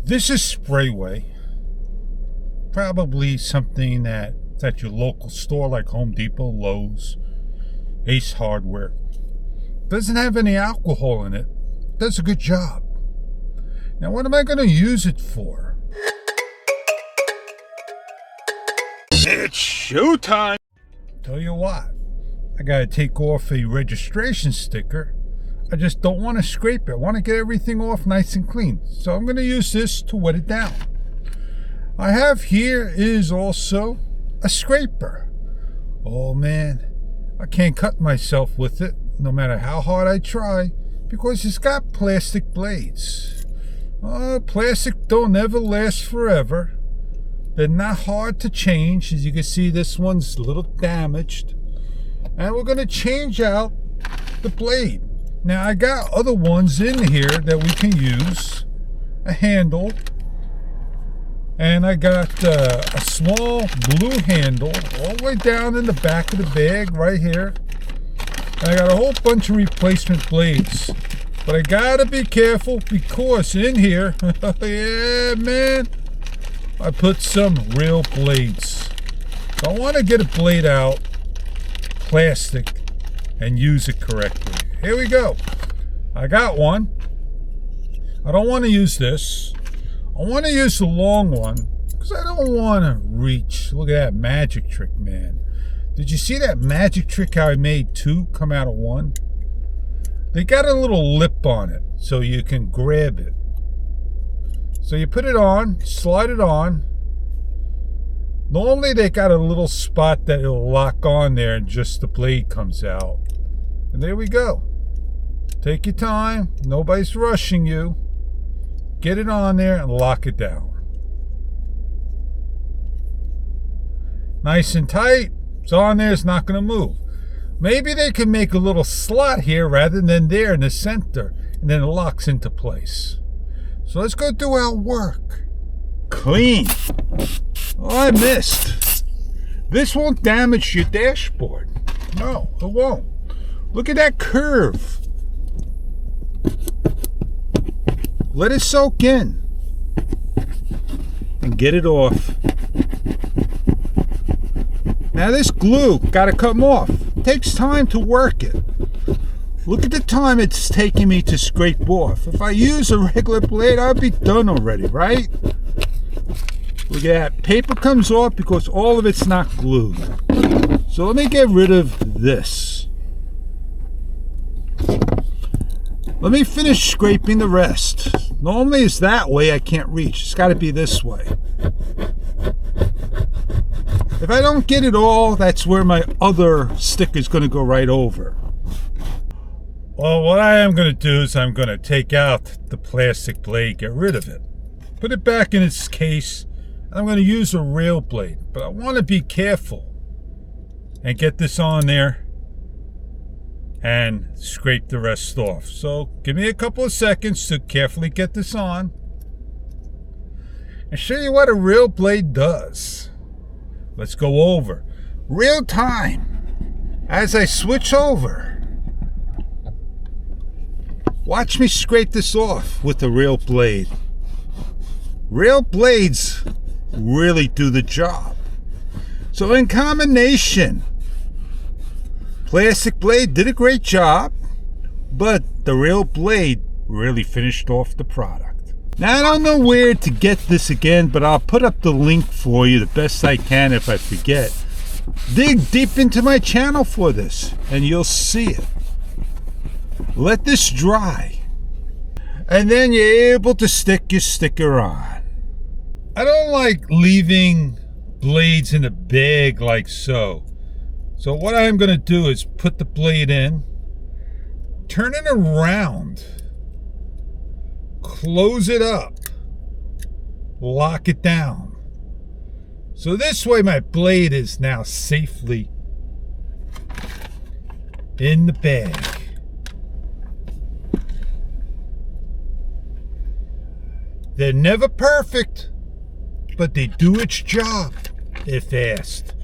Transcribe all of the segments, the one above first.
This is Sprayway. Probably something that's at your local store like Home Depot, Lowe's, Ace Hardware. Doesn't have any alcohol in it. Does a good job. Now what am I going to use it for? It's showtime! Tell you what, I got to take off a registration sticker. I just don't want to scrape it. I want to get everything off nice and clean. So I'm going to use this to wet it down. I have here is also a scraper. Oh man, I can't cut myself with it no matter how hard I try because it's got plastic blades. Plastic don't ever last forever. They're not hard to change. As you can see, this one's a little damaged. And we're going to change out the blade. Now I got other ones in here that we can use. A handle. And I got a small blue handle all the way down in the back of the bag right here. And I got a whole bunch of replacement blades. But I gotta be careful because in here, yeah man, I put some real blades. So I want to get a blade out, plastic, and use it correctly. Here we go. I got one. I don't want to use this. I want to use the long one because I don't want to reach. Look at that magic trick, man. Did you see that magic trick how I made two come out of one? They got a little lip on it so you can grab it. So you put it on, slide it on. Normally they got a little spot that it'll lock on there and just the blade comes out. And there we go. Take your time. Nobody's rushing you. Get it on there and lock it down. Nice and tight. It's on there. It's not going to move. Maybe they can make a little slot here rather than there in the center. And then it locks into place. So let's go do our work. Clean. Oh, I missed. This won't damage your dashboard. No, it won't. Look at that curve. Let it soak in. And get it off. Now this glue, gotta come off. It takes time to work it. Look at the time it's taking me to scrape off. If I use a regular blade, I'd be done already, right? Look at that. Paper comes off because all of it's not glued. So let me get rid of this. Let me finish scraping the rest. Normally it's that way I can't reach. It's got to be this way. If I don't get it all, that's where my other sticker is going to go right over. Well, what I am going to do is I'm going to take out the plastic blade, get rid of it. Put it back in its case. I'm going to use a real blade, but I want to be careful and get this on there and scrape the rest off. So give me a couple of seconds to carefully get this on and show you what a real blade does. Let's go over real time as I switch over. Watch me scrape this off with a real blade. Real blades really do the job. So in combination, plastic blade did a great job, but the real blade really finished off the product. Now I don't know where to get this again, but I'll put up the link for you the best I can if I forget. Dig deep into my channel for this and you'll see it. Let this dry and then you're able to stick your sticker on. I don't like leaving blades in a bag like so. So what I'm going to do is put the blade in, turn it around, close it up, lock it down. So this way my blade is now safely in the bag. They're never perfect, but they do its job if asked.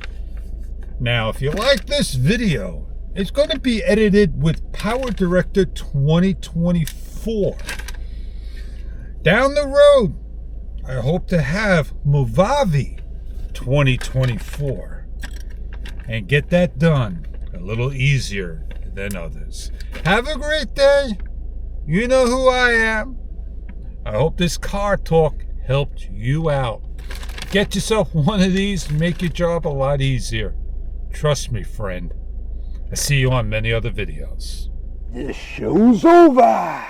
Now, if you like this video, it's going to be edited with Power Director 2024. Down the road, I hope to have Movavi 2024 and get that done a little easier than others. Have a great day. You know who I am. I hope this car talk helped you out. Get yourself one of these and make your job a lot easier. Trust me, friend. I see you on many other videos. This show's over.